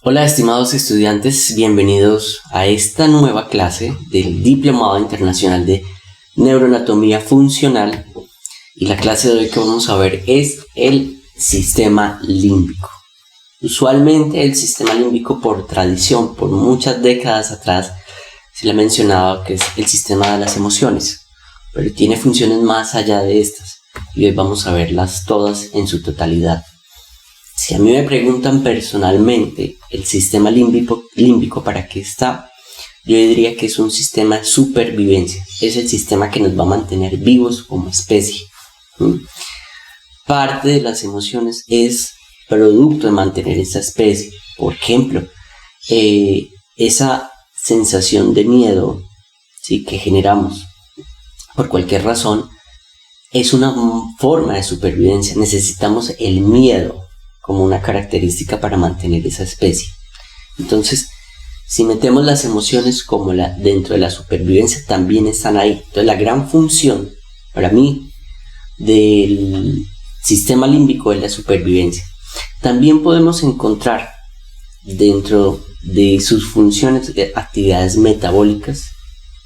Hola estimados estudiantes, bienvenidos a esta nueva clase del Diplomado Internacional de Neuroanatomía Funcional, y la clase de hoy que vamos a ver es el sistema límbico. Usualmente el sistema límbico, por tradición, por muchas décadas atrás, se le ha mencionado que es el sistema de las emociones, pero tiene funciones más allá de estas y hoy vamos a verlas todas en su totalidad. Si a mí me preguntan personalmente el sistema límbico ¿para qué está? Yo diría que es un sistema de supervivencia. Es el sistema que nos va a mantener vivos como especie. Parte de las emociones es producto de mantener esa especie. Por ejemplo, esa sensación de miedo, ¿sí?, que generamos por cualquier razón es una forma de supervivencia. Necesitamos el miedo como una característica para mantener esa especie. Entonces, si metemos las emociones como dentro de la supervivencia, también están ahí. Entonces, la gran función para mí del sistema límbico es la supervivencia. También podemos encontrar dentro de sus funciones actividades metabólicas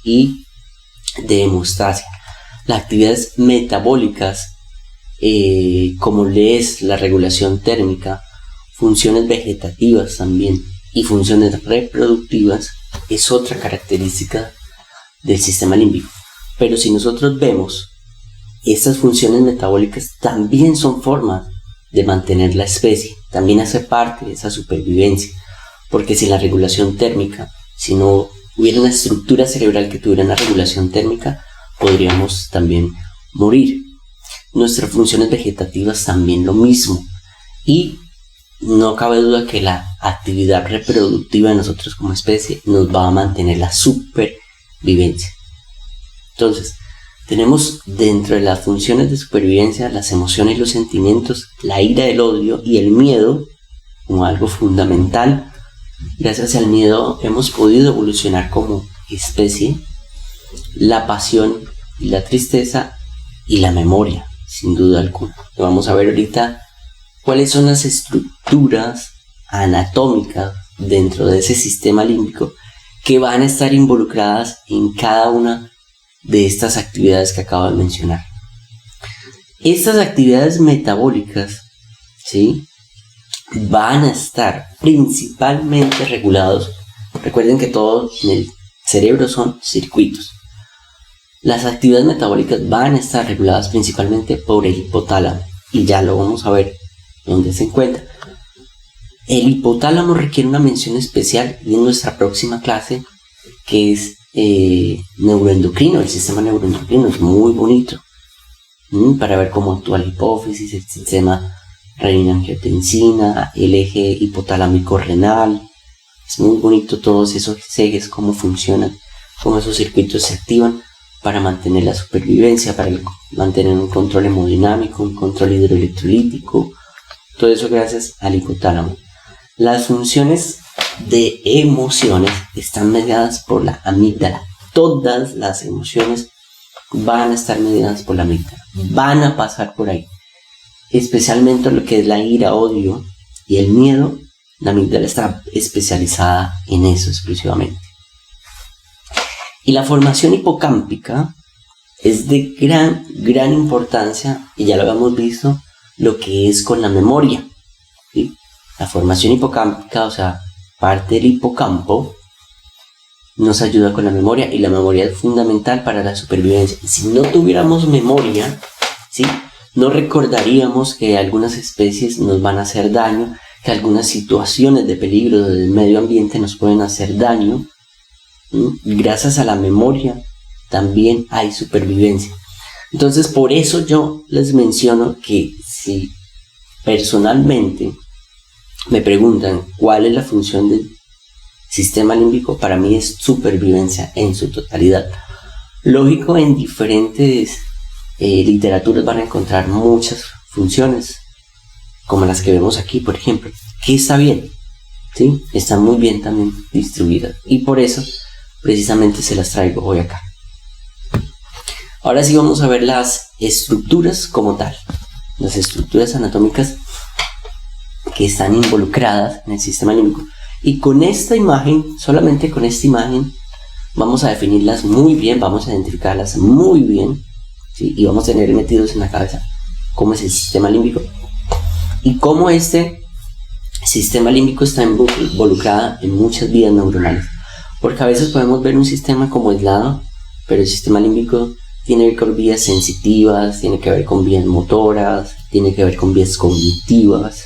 y de hemostasia. Las actividades metabólicas, como es la regulación térmica, funciones vegetativas también y funciones reproductivas, es otra característica del sistema límbico. Pero si nosotros vemos, estas funciones metabólicas también son formas de mantener la especie, también hace parte de esa supervivencia, porque sin la regulación térmica, si no hubiera una estructura cerebral que tuviera una regulación térmica, podríamos también morir. Nuestras funciones vegetativas también lo mismo, y no cabe duda que la actividad reproductiva de nosotros como especie nos va a mantener la supervivencia. Entonces, tenemos dentro de las funciones de supervivencia las emociones y los sentimientos, la ira, el odio y el miedo como algo fundamental. Gracias al miedo hemos podido evolucionar como especie, la pasión y la tristeza y la memoria, sin duda alguna. Vamos a ver ahorita cuáles son las estructuras anatómicas dentro de ese sistema límbico que van a estar involucradas en cada una de estas actividades que acabo de mencionar. Estas actividades metabólicas, ¿sí?, van a estar principalmente regulados. Recuerden que todo en el cerebro son circuitos. Las actividades metabólicas van a estar reguladas principalmente por el hipotálamo, y ya lo vamos a ver dónde se encuentra. El hipotálamo requiere una mención especial en nuestra próxima clase, que es neuroendocrino. El sistema neuroendocrino es muy bonito para ver cómo actúa la hipófisis, el sistema renina-angiotensina, el eje hipotalámico-renal. Es muy bonito todos esos ejes, cómo funcionan, cómo esos circuitos se activan para mantener la supervivencia, para mantener un control hemodinámico, un control hidroelectrolítico, todo eso gracias al hipotálamo. Las funciones de emociones están mediadas por la amígdala. Todas las emociones van a estar mediadas por la amígdala, van a pasar por ahí. Especialmente lo que es la ira, odio y el miedo, la amígdala está especializada en eso exclusivamente. Y la formación hipocámpica es de gran importancia, y ya lo habíamos visto, lo que es con la memoria, ¿sí? La formación hipocámpica, o sea, parte del hipocampo, nos ayuda con la memoria, y la memoria es fundamental para la supervivencia. Si no tuviéramos memoria, ¿sí?, no recordaríamos que algunas especies nos van a hacer daño, que algunas situaciones de peligro del medio ambiente nos pueden hacer daño. Gracias a la memoria también hay supervivencia. Entonces, por eso yo les menciono que si personalmente me preguntan cuál es la función del sistema límbico, para mí es supervivencia en su totalidad. Lógico, en diferentes literaturas van a encontrar muchas funciones, como las que vemos aquí, por ejemplo, que está bien, ¿sí?, están muy bien también distribuidas, y por eso precisamente se las traigo hoy acá. Ahora sí vamos a ver las estructuras como tal, las estructuras anatómicas que están involucradas en el sistema límbico Y con esta imagen, solamente con esta imagen, vamos a definirlas muy bien, vamos a identificarlas muy bien, ¿sí? Y vamos a tener metidos en la cabeza cómo es el sistema límbico y cómo este sistema límbico está involucrado en muchas vías neuronales. Porque a veces podemos ver un sistema como aislado, pero el sistema límbico tiene que ver con vías sensitivas, tiene que ver con vías motoras, tiene que ver con vías cognitivas,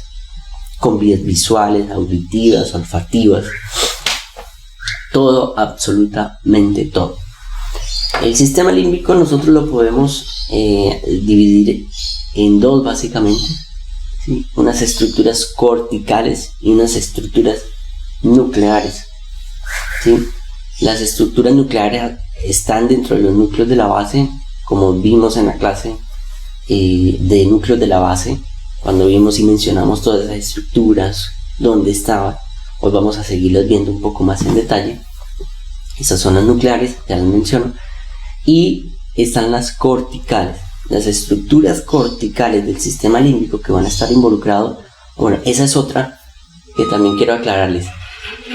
con vías visuales, auditivas, olfativas. Todo, absolutamente todo. El sistema límbico nosotros lo podemos dividir en dos básicamente, ¿sí? Unas estructuras corticales y unas estructuras nucleares, ¿sí? Las estructuras nucleares están dentro de los núcleos de la base, como vimos en la clase de núcleos de la base, cuando vimos y mencionamos todas esas estructuras, dónde estaban. Hoy vamos a seguirlas viendo un poco más en detalle. Esas son las nucleares, ya las menciono. Y están las corticales, las estructuras corticales del sistema límbico que van a estar involucrados. Bueno, esa es otra que también quiero aclararles.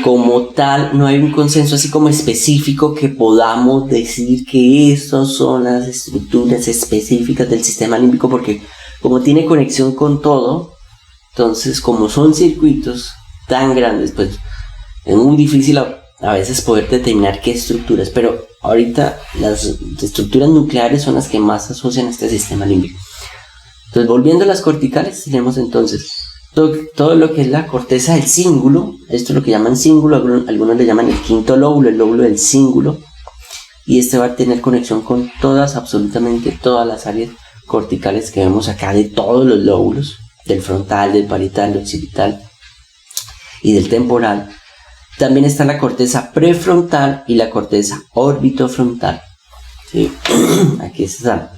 Como tal, no hay un consenso así como específico que podamos decir que estas son las estructuras específicas del sistema límbico, porque como tiene conexión con todo, entonces como son circuitos tan grandes, pues es muy difícil a veces poder determinar qué estructuras, pero ahorita las estructuras nucleares son las que más asocian a este sistema límbico. Entonces, volviendo a las corticales, tenemos entonces todo lo que es la corteza del cíngulo. Esto es lo que llaman cíngulo, algunos le llaman el quinto lóbulo, el lóbulo del cíngulo, y este va a tener conexión con todas, absolutamente todas las áreas corticales que vemos acá, de todos los lóbulos, del frontal, del parietal, del occipital y del temporal. También está la corteza prefrontal y la corteza orbitofrontal, ¿sí? Aquí está.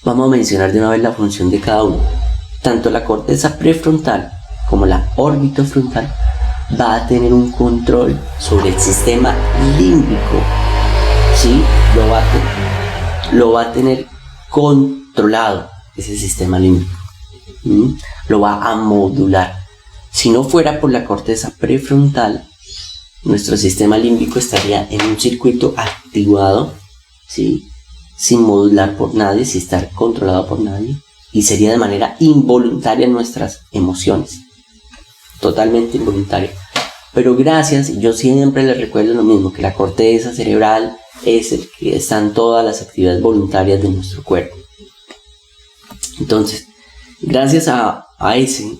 Vamos a mencionar de una vez la función de cada uno. Tanto la corteza prefrontal como la orbitofrontal va a tener un control sobre el sistema límbico, ¿sí? Lo va a tener controlado ese sistema límbico, lo va a modular. Si no fuera por la corteza prefrontal, nuestro sistema límbico estaría en un circuito activado, ¿sí? Sin modular por nadie, sin estar controlado por nadie, y sería de manera involuntaria nuestras emociones, totalmente involuntaria. Pero gracias, yo siempre les recuerdo lo mismo, que la corteza cerebral es el que están todas las actividades voluntarias de nuestro cuerpo. Entonces, gracias a ese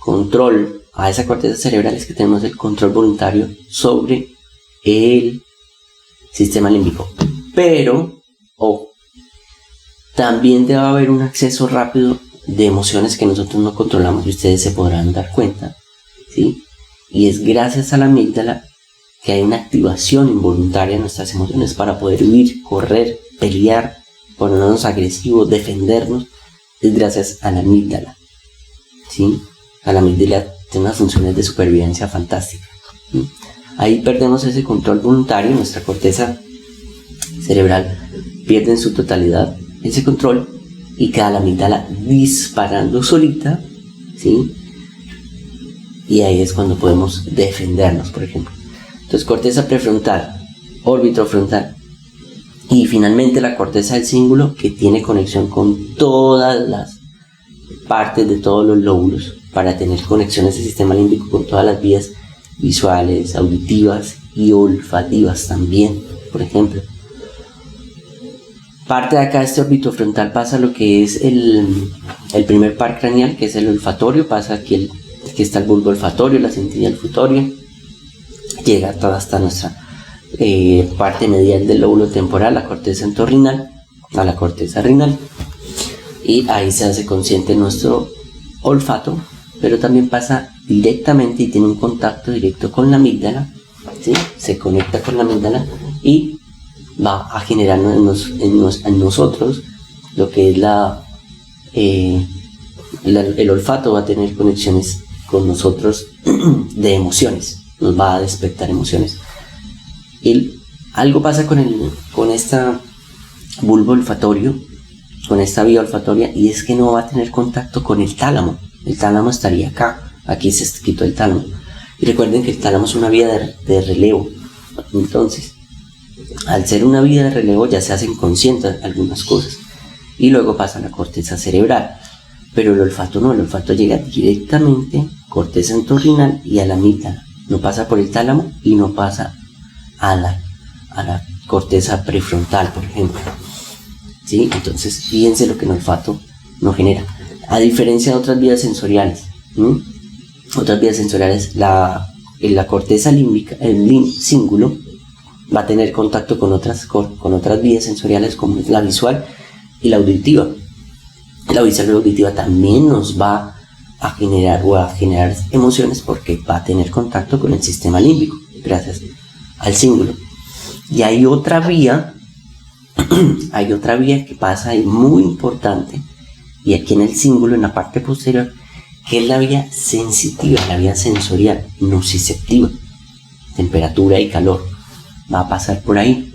control, a esa corteza cerebral, es que tenemos el control voluntario sobre el sistema límbico. Pero, también debe haber un acceso rápido de emociones que nosotros no controlamos, y ustedes se podrán dar cuenta, ¿sí? Y es gracias a la amígdala que hay una activación involuntaria de nuestras emociones para poder huir, correr, pelear, ponernos agresivos, defendernos. Es gracias a la amígdala, ¿sí? A la amígdala tiene unas funciones de supervivencia fantásticas, ¿sí? Ahí perdemos ese control voluntario, nuestra corteza cerebral pierde en su totalidad ese control y queda la amígdala disparando solita, ¿sí? Y ahí es cuando podemos defendernos, por ejemplo. Entonces, corteza prefrontal, orbitofrontal y finalmente la corteza del cíngulo, que tiene conexión con todas las partes de todos los lóbulos para tener conexiones del sistema límbico con todas las vías visuales, auditivas y olfativas también, por ejemplo. Parte de acá de este orbitofrontal pasa lo que es el primer par craneal, que es el olfatorio. Pasa aquí aquí está el bulbo olfatorio, la cintilla olfatoria, llega toda hasta nuestra parte medial del lóbulo temporal, la corteza entorrinal, a la corteza renal, y ahí se hace consciente nuestro olfato, pero también pasa directamente y tiene un contacto directo con la amígdala, ¿sí? Se conecta con la amígdala y va a generar en nosotros lo que es el olfato. Va a tener conexiones con nosotros de emociones, nos va a despertar emociones. Algo pasa con esta bulbo olfatorio, con esta vía olfatoria, y es que no va a tener contacto con el tálamo. El tálamo estaría acá, aquí se quitó el tálamo. Y recuerden que el tálamo es una vía de relevo. Entonces, al ser una vía de relevo ya se hacen conscientes algunas cosas y luego pasa a la corteza cerebral. Pero el olfato no, el olfato llega directamente corteza entorrinal y a la amígdala. No pasa por el tálamo y no pasa a la corteza prefrontal, por ejemplo. ¿Sí? Entonces, fíjense lo que el olfato no genera. A diferencia de otras vías sensoriales. Otras vías sensoriales, la corteza límbica, el cíngulo, va a tener contacto con otras vías sensoriales como es la visual y la auditiva. La visual y la auditiva también nos va a generar emociones porque va a tener contacto con el sistema límbico, gracias al cíngulo. Y hay otra vía que pasa ahí muy importante, y aquí en el cíngulo, en la parte posterior, que es la vía sensitiva, la vía sensorial, nociceptiva, temperatura y calor, va a pasar por ahí.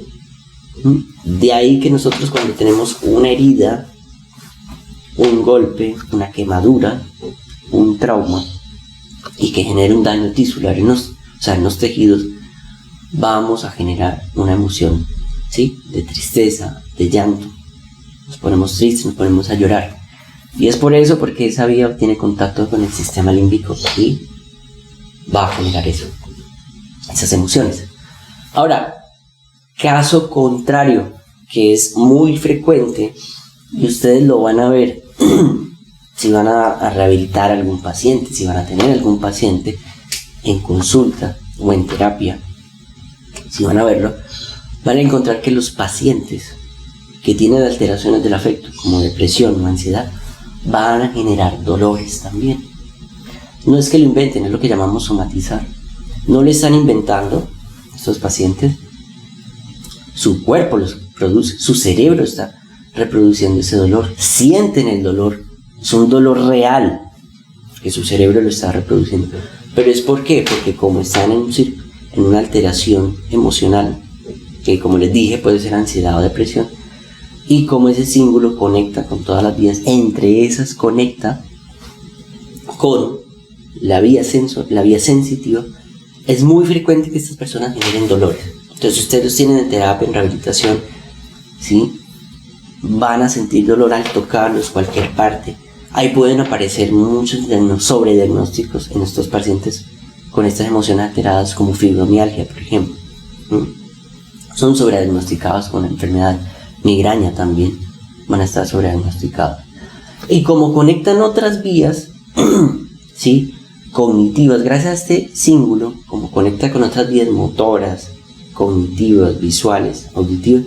De ahí que nosotros cuando tenemos una herida, un golpe, una quemadura, un trauma, y que genere un daño tisular en los tejidos, vamos a generar una emoción, ¿sí? De tristeza, de llanto. Nos ponemos tristes, nos ponemos a llorar. Y es por eso, porque esa vía tiene contacto con el sistema límbico y va a generar esas emociones. Ahora, caso contrario, que es muy frecuente, y ustedes lo van a ver si van a rehabilitar a algún paciente, si van a tener algún paciente en consulta o en terapia, si van a verlo, van a encontrar que los pacientes que tienen alteraciones del afecto, como depresión o ansiedad, van a generar dolores también. No es que lo inventen, es lo que llamamos somatizar. No le están inventando estos pacientes, su cuerpo los produce, su cerebro está reproduciendo ese dolor, sienten el dolor, es un dolor real que su cerebro lo está reproduciendo. Pero es ¿por qué? Porque como están en una alteración emocional, que como les dije puede ser ansiedad o depresión, y como ese cíngulo conecta con todas las vías, entre esas conecta con la vía sensitiva, es muy frecuente que estas personas generen dolores. Entonces ustedes los tienen en terapia, en rehabilitación, ¿sí? Van a sentir dolor al tocarlos, cualquier parte. Ahí pueden aparecer muchos sobrediagnósticos en estos pacientes con estas emociones alteradas, como fibromialgia, por ejemplo. Son sobrediagnosticados con la enfermedad. Migraña también van a estar sobrediagnosticados. Y como conectan otras vías, ¿sí? Cognitivas, gracias a este cíngulo, como conecta con otras vías motoras, cognitivas, visuales, auditivas,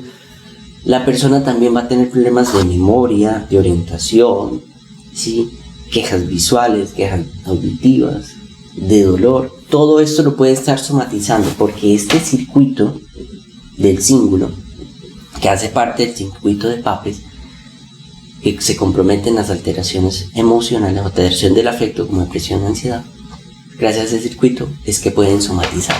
la persona también va a tener problemas de memoria, de orientación, ¿sí? Quejas visuales, quejas auditivas, de dolor. Todo esto lo puede estar somatizando porque este circuito del cíngulo, que hace parte del circuito de Papez, que se comprometen las alteraciones emocionales, la alteración del afecto como depresión o ansiedad, gracias a ese circuito es que pueden somatizar.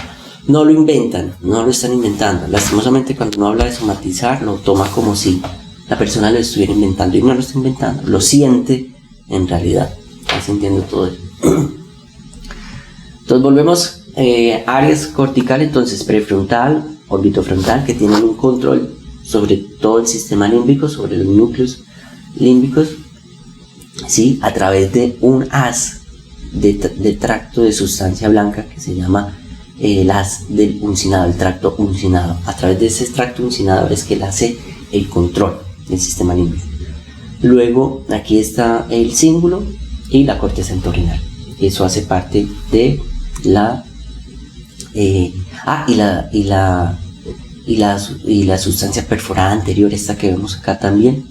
No lo inventan, no lo están inventando. Lastimosamente cuando uno habla de somatizar lo toma como si la persona lo estuviera inventando, y no lo está inventando, lo siente en realidad, está sintiendo todo eso. Entonces volvemos áreas corticales, entonces prefrontal, orbitofrontal, que tienen un control sobre todo el sistema límbico, sobre los núcleos límbicos, ¿sí? A través de un haz de tracto de sustancia blanca que se llama el haz del uncinado, el tracto uncinado. A través de ese tracto uncinado es que él hace el control del sistema límbico. Luego aquí está el cíngulo y la corteza entorrinal. Eso hace parte de la sustancia perforada anterior, esta que vemos acá también,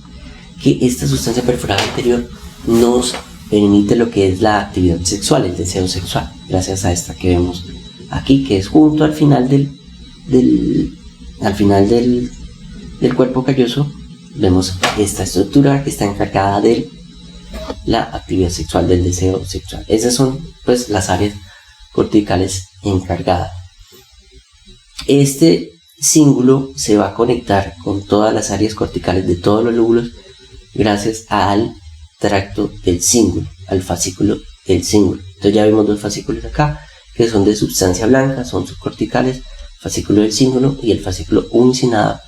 que esta sustancia perforada anterior nos permite lo que es la actividad sexual, el deseo sexual, gracias a esta que vemos aquí, que es junto al final del cuerpo calloso. Vemos esta estructura que está encargada de la actividad sexual, del deseo sexual. Esas son pues las áreas corticales encargadas. Este cíngulo se va a conectar con todas las áreas corticales de todos los lóbulos gracias al tracto del cíngulo, al fascículo del cíngulo. Entonces ya vemos dos fascículos acá que son de sustancia blanca, son subcorticales, fascículo del cíngulo y el fascículo unicinada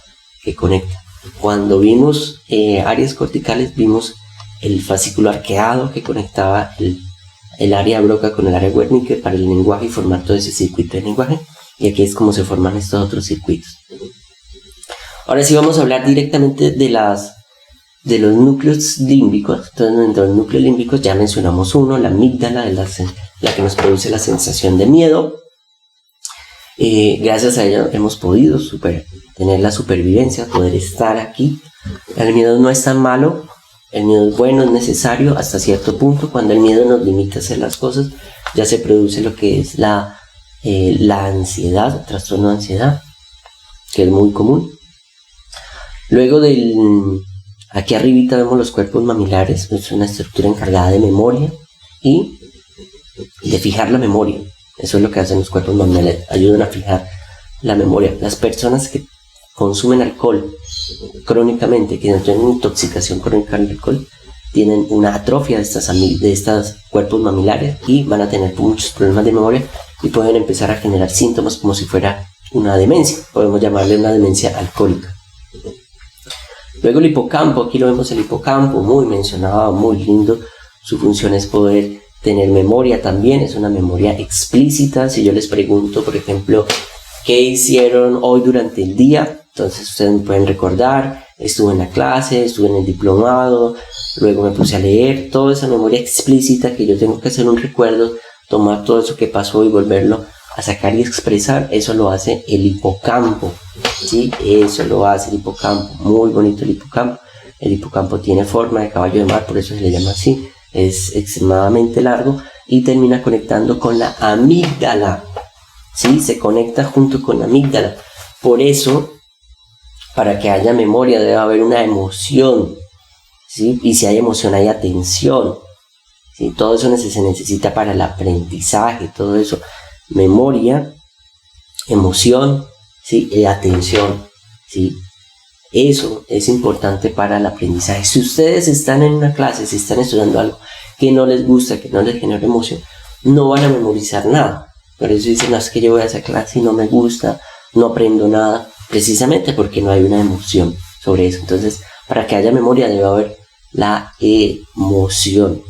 que conecta. Cuando vimos áreas corticales, vimos el fascículo arqueado que conectaba el área Broca con el área Wernicke para el lenguaje y formar todo ese circuito de lenguaje. Y aquí es como se forman estos otros circuitos. Ahora sí vamos a hablar directamente de los núcleos límbicos. Entonces, dentro de los núcleos límbicos ya mencionamos uno, la amígdala, la que nos produce la sensación de miedo. Gracias a ella hemos podido tener la supervivencia, poder estar aquí. El miedo no es tan malo, el miedo es bueno, es necesario hasta cierto punto. Cuando el miedo nos limita a hacer las cosas, ya se produce lo que es la ansiedad, el trastorno de ansiedad, que es muy común. Luego aquí arribita vemos los cuerpos mamilares, es una estructura encargada de memoria y de fijar la memoria. Eso es lo que hacen los cuerpos mamilares, ayudan a fijar la memoria. Las personas que consumen alcohol crónicamente, que tienen intoxicación crónica del alcohol, tienen una atrofia de estos cuerpos mamilares y van a tener muchos problemas de memoria y pueden empezar a generar síntomas como si fuera una demencia. Podemos llamarle una demencia alcohólica. Luego el hipocampo, aquí lo vemos el hipocampo, muy mencionado, muy lindo. Su función es poder tener memoria también, es una memoria explícita. Si yo les pregunto, por ejemplo, ¿qué hicieron hoy durante el día? Entonces ustedes me pueden recordar, estuve en la clase, estuve en el diplomado, luego me puse a leer. Toda esa memoria explícita que yo tengo que hacer un recuerdo, tomar todo eso que pasó y volverlo a sacar y expresar, eso lo hace el hipocampo, ¿sí? Eso lo hace el hipocampo, muy bonito el hipocampo. El hipocampo tiene forma de caballo de mar, por eso se le llama así, es extremadamente largo y termina conectando con la amígdala, ¿sí? Se conecta junto con la amígdala. Por eso, para que haya memoria debe haber una emoción, ¿sí? Y si hay emoción hay atención, ¿sí? Todo eso se necesita para el aprendizaje, todo eso. Memoria, emoción, ¿sí? Y atención, ¿sí? Eso es importante para el aprendizaje. Si ustedes están en una clase, si están estudiando algo que no les gusta, que no les genera emoción, no van a memorizar nada. Por eso dicen, no, es que yo voy a esa clase y no me gusta, no aprendo nada, precisamente porque no hay una emoción sobre eso. Entonces, para que haya memoria debe haber la emoción.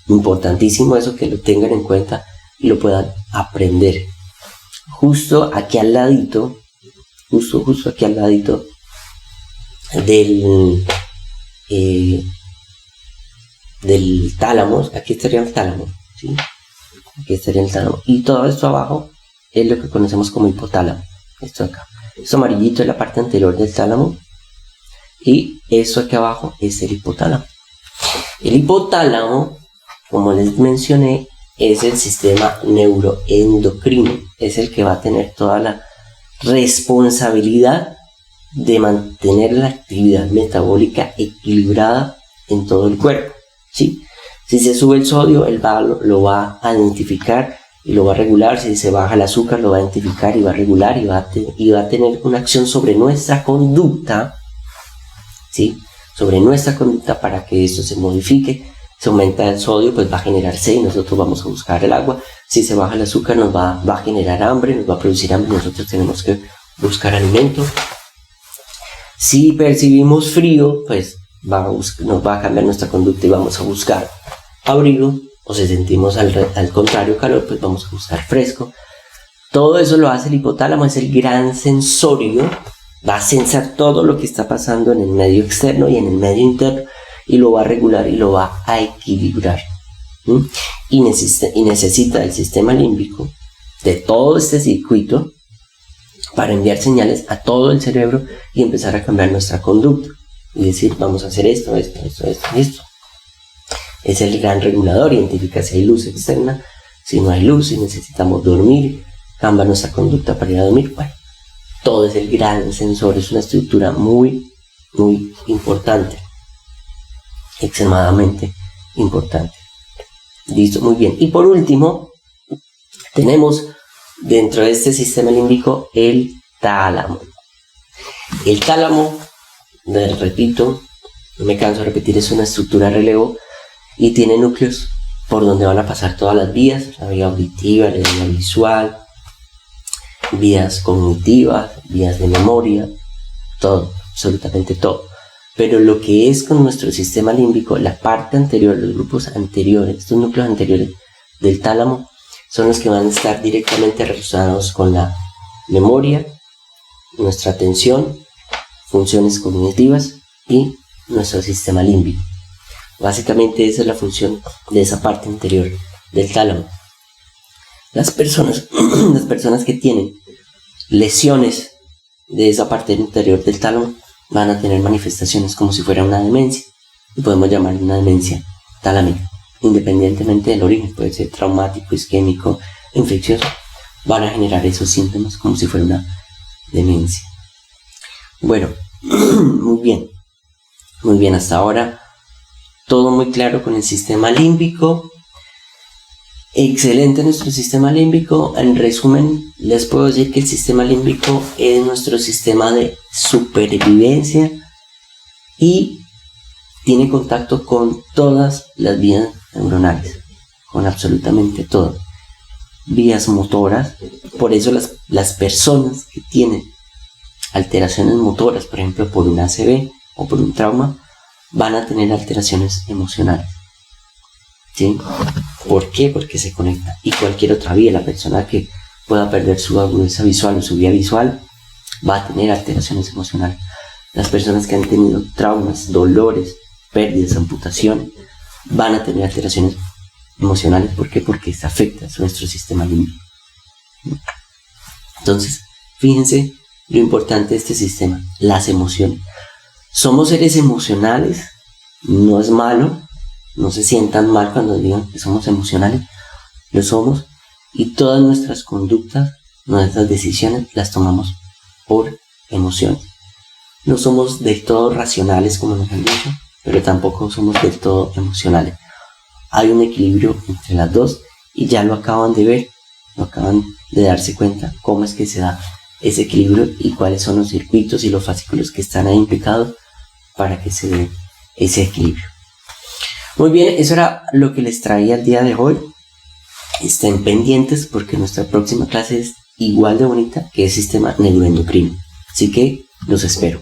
Importantísimo eso, que lo tengan en cuenta y lo puedan aprender. Justo aquí al ladito, justo aquí al ladito del tálamo, aquí estaría el tálamo, ¿sí? Aquí estaría el tálamo. Y todo esto abajo es lo que conocemos como hipotálamo. Esto acá. Esto amarillito es la parte anterior del tálamo. Y eso aquí abajo es el hipotálamo. El hipotálamo, como les mencioné, es el sistema neuroendocrino. Es el que va a tener toda la responsabilidad de mantener la actividad metabólica equilibrada en todo el cuerpo, ¿sí? Si se sube el sodio, él lo va a identificar y lo va a regular. Si se baja el azúcar, lo va a identificar y va a regular y va a tener una acción sobre nuestra conducta, ¿sí? Sobre nuestra conducta para que esto se modifique. Si aumenta el sodio, pues va a generar sed y nosotros vamos a buscar el agua. Si se baja el azúcar, nos va a generar hambre, nos va a producir hambre, nosotros tenemos que buscar alimento. Si percibimos frío, pues nos va a cambiar nuestra conducta y vamos a buscar abrigo, o si sentimos al contrario calor, pues vamos a buscar fresco. Todo eso lo hace el hipotálamo, es el gran sensorio, va a sensar todo lo que está pasando en el medio externo y en el medio interno y lo va a regular y lo va a equilibrar. Y necesita el sistema límbico de todo este circuito para enviar señales a todo el cerebro y empezar a cambiar nuestra conducta y decir, vamos a hacer esto. Es el gran regulador, identifica si hay luz externa, si no hay luz, si necesitamos dormir, cambia nuestra conducta para ir a dormir. Bueno, todo es el gran sensor, es una estructura muy, muy importante, extremadamente importante. Listo, muy bien. Y por último, tenemos dentro de este sistema límbico el tálamo. El tálamo, repito, no me canso de repetir, es una estructura de relevo y tiene núcleos por donde van a pasar todas las vías, la vía auditiva, la vía visual, vías cognitivas, vías de memoria, todo, absolutamente todo. Pero lo que es con nuestro sistema límbico, la parte anterior, los grupos anteriores, estos núcleos anteriores del tálamo, son los que van a estar directamente relacionados con la memoria, nuestra atención, funciones cognitivas y nuestro sistema límbico. Básicamente esa es la función de esa parte anterior del tálamo. Las personas que tienen lesiones de esa parte anterior del tálamo van a tener manifestaciones como si fuera una demencia, y podemos llamar una demencia talámica, independientemente del origen. Puede ser traumático, isquémico, infeccioso, van a generar esos síntomas como si fuera una demencia. Bueno, muy bien, hasta ahora todo muy claro con el sistema límbico. Excelente nuestro sistema límbico. En resumen, les puedo decir que el sistema límbico es nuestro sistema de supervivencia y tiene contacto con todas las vías neuronales, con absolutamente todas. Vías motoras, por eso las personas que tienen alteraciones motoras, por ejemplo por un ACV o por un trauma, van a tener alteraciones emocionales. ¿Sí? ¿Por qué? Porque se conecta. Y cualquier otra vía, la persona que pueda perder su agudeza visual o su vía visual, va a tener alteraciones emocionales. Las personas que han tenido traumas, dolores, pérdidas, amputaciones, van a tener alteraciones emocionales. ¿Por qué? Porque se afecta a nuestro sistema límbico. Entonces, fíjense lo importante de este sistema, las emociones. Somos seres emocionales, no es malo. No se sientan mal cuando digan que somos emocionales, lo somos, y todas nuestras conductas, nuestras decisiones las tomamos por emociones. No somos del todo racionales como nos han dicho, pero tampoco somos del todo emocionales. Hay un equilibrio entre las dos y ya lo acaban de ver, lo acaban de darse cuenta cómo es que se da ese equilibrio y cuáles son los circuitos y los fascículos que están ahí implicados para que se dé ese equilibrio. Muy bien, eso era lo que les traía el día de hoy. Estén pendientes porque nuestra próxima clase es igual de bonita que el sistema neuroendocrino. Así que los espero.